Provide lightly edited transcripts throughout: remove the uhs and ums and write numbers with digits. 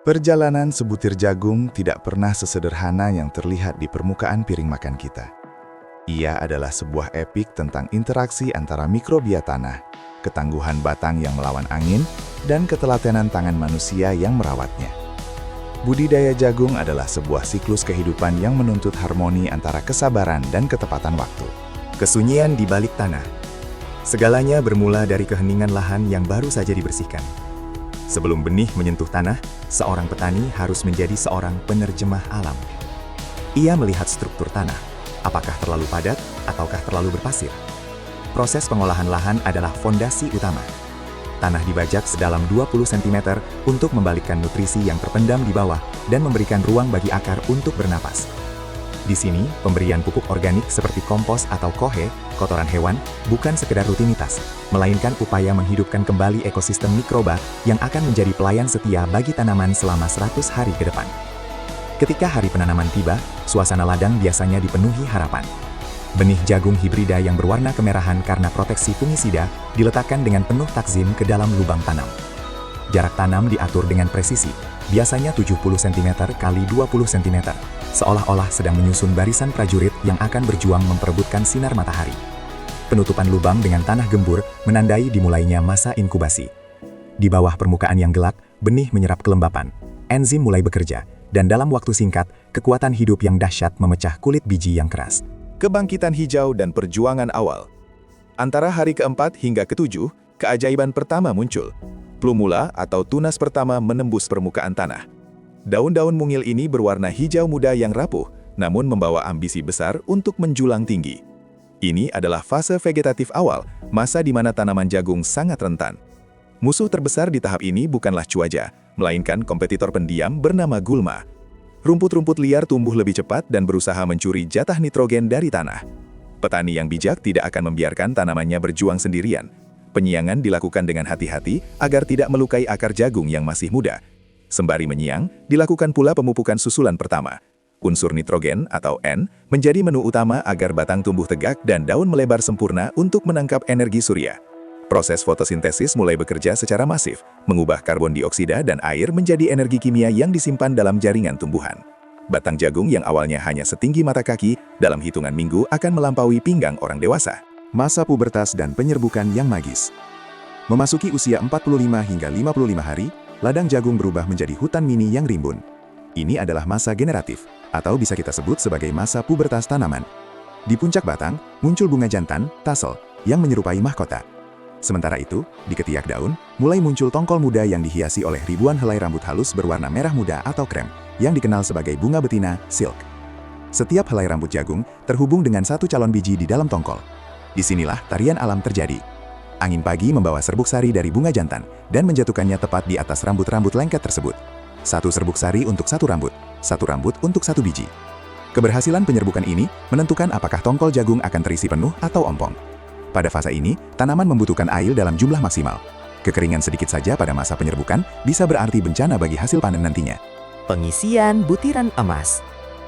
Perjalanan sebutir jagung tidak pernah sesederhana yang terlihat di permukaan piring makan kita. Ia adalah sebuah epik tentang interaksi antara mikrobia tanah, ketangguhan batang yang melawan angin, dan ketelatenan tangan manusia yang merawatnya. Budidaya jagung adalah sebuah siklus kehidupan yang menuntut harmoni antara kesabaran dan ketepatan waktu. Kesunyian di balik tanah. Segalanya bermula dari keheningan lahan yang baru saja dibersihkan. Sebelum benih menyentuh tanah, seorang petani harus menjadi seorang penerjemah alam. Ia melihat struktur tanah, apakah terlalu padat ataukah terlalu berpasir. Proses pengolahan lahan adalah fondasi utama. Tanah dibajak sedalam 20 cm untuk membalikkan nutrisi yang terpendam di bawah dan memberikan ruang bagi akar untuk bernapas. Di sini, pemberian pupuk organik seperti kompos atau kohe, kotoran hewan, bukan sekedar rutinitas, melainkan upaya menghidupkan kembali ekosistem mikroba yang akan menjadi pelayan setia bagi tanaman selama 100 hari ke depan. Ketika hari penanaman tiba, suasana ladang biasanya dipenuhi harapan. Benih jagung hibrida yang berwarna kemerahan karena proteksi fungisida diletakkan dengan penuh takzim ke dalam lubang tanam. Jarak tanam diatur dengan presisi, biasanya 70 cm x 20 cm, seolah-olah sedang menyusun barisan prajurit yang akan berjuang memperebutkan sinar matahari. Penutupan lubang dengan tanah gembur menandai dimulainya masa inkubasi. Di bawah permukaan yang gelap, benih menyerap kelembapan, enzim mulai bekerja, dan dalam waktu singkat, kekuatan hidup yang dahsyat memecah kulit biji yang keras. Kebangkitan hijau dan perjuangan awal. Antara hari keempat hingga ketujuh, keajaiban pertama muncul. Plumula atau tunas pertama menembus permukaan tanah. Daun-daun mungil ini berwarna hijau muda yang rapuh, namun membawa ambisi besar untuk menjulang tinggi. Ini adalah fase vegetatif awal, masa di mana tanaman jagung sangat rentan. Musuh terbesar di tahap ini bukanlah cuaca, melainkan kompetitor pendiam bernama gulma. Rumput-rumput liar tumbuh lebih cepat dan berusaha mencuri jatah nitrogen dari tanah. Petani yang bijak tidak akan membiarkan tanamannya berjuang sendirian. Penyiangan dilakukan dengan hati-hati agar tidak melukai akar jagung yang masih muda. Sembari menyiang, dilakukan pula pemupukan susulan pertama. Unsur nitrogen atau N menjadi menu utama agar batang tumbuh tegak dan daun melebar sempurna untuk menangkap energi surya. Proses fotosintesis mulai bekerja secara masif, mengubah karbon dioksida dan air menjadi energi kimia yang disimpan dalam jaringan tumbuhan. Batang jagung yang awalnya hanya setinggi mata kaki, dalam hitungan minggu akan melampaui pinggang orang dewasa. Masa pubertas dan penyerbukan yang magis. Memasuki usia 45 hingga 55 hari, ladang jagung berubah menjadi hutan mini yang rimbun. Ini adalah masa generatif, atau bisa kita sebut sebagai masa pubertas tanaman. Di puncak batang, muncul bunga jantan, tasel, yang menyerupai mahkota. Sementara itu, di ketiak daun, mulai muncul tongkol muda yang dihiasi oleh ribuan helai rambut halus berwarna merah muda atau krem, yang dikenal sebagai bunga betina, silk. Setiap helai rambut jagung terhubung dengan satu calon biji di dalam tongkol. Disinilah tarian alam terjadi. Angin pagi membawa serbuk sari dari bunga jantan dan menjatuhkannya tepat di atas rambut-rambut lengket tersebut. Satu serbuk sari untuk satu rambut untuk satu biji. Keberhasilan penyerbukan ini menentukan apakah tongkol jagung akan terisi penuh atau ompong. Pada fase ini, tanaman membutuhkan air dalam jumlah maksimal. Kekeringan sedikit saja pada masa penyerbukan bisa berarti bencana bagi hasil panen nantinya. Pengisian butiran emas.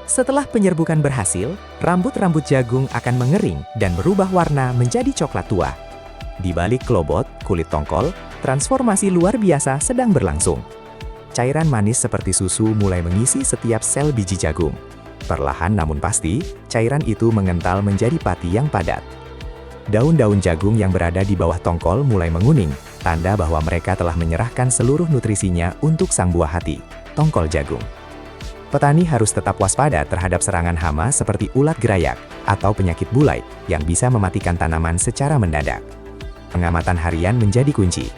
Setelah penyerbukan berhasil, rambut-rambut jagung akan mengering dan berubah warna menjadi coklat tua. Di balik klobot, kulit tongkol, transformasi luar biasa sedang berlangsung. Cairan manis seperti susu mulai mengisi setiap sel biji jagung. Perlahan namun pasti, cairan itu mengental menjadi pati yang padat. Daun-daun jagung yang berada di bawah tongkol mulai menguning, tanda bahwa mereka telah menyerahkan seluruh nutrisinya untuk sang buah hati, tongkol jagung. Petani harus tetap waspada terhadap serangan hama seperti ulat gerayak atau penyakit bulai yang bisa mematikan tanaman secara mendadak. Pengamatan harian menjadi kunci.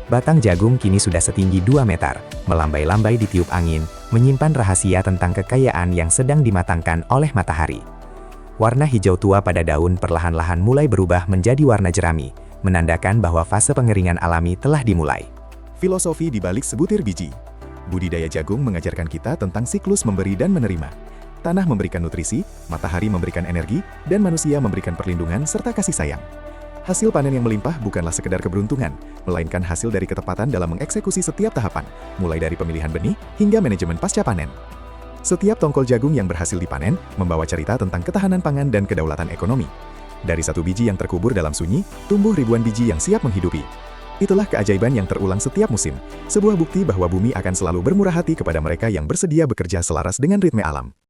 Batang jagung kini sudah setinggi 2 meter, melambai-lambai di tiup angin, menyimpan rahasia tentang kekayaan yang sedang dimatangkan oleh matahari. Warna hijau tua pada daun perlahan-lahan mulai berubah menjadi warna jerami, menandakan bahwa fase pengeringan alami telah dimulai. Filosofi di balik sebutir biji. Budidaya jagung mengajarkan kita tentang siklus memberi dan menerima. Tanah memberikan nutrisi, matahari memberikan energi, dan manusia memberikan perlindungan serta kasih sayang. Hasil panen yang melimpah bukanlah sekedar keberuntungan, melainkan hasil dari ketepatan dalam mengeksekusi setiap tahapan, mulai dari pemilihan benih hingga manajemen pasca panen. Setiap tongkol jagung yang berhasil dipanen membawa cerita tentang ketahanan pangan dan kedaulatan ekonomi. Dari satu biji yang terkubur dalam sunyi, tumbuh ribuan biji yang siap menghidupi. Itulah keajaiban yang terulang setiap musim, sebuah bukti bahwa bumi akan selalu bermurah hati kepada mereka yang bersedia bekerja selaras dengan ritme alam.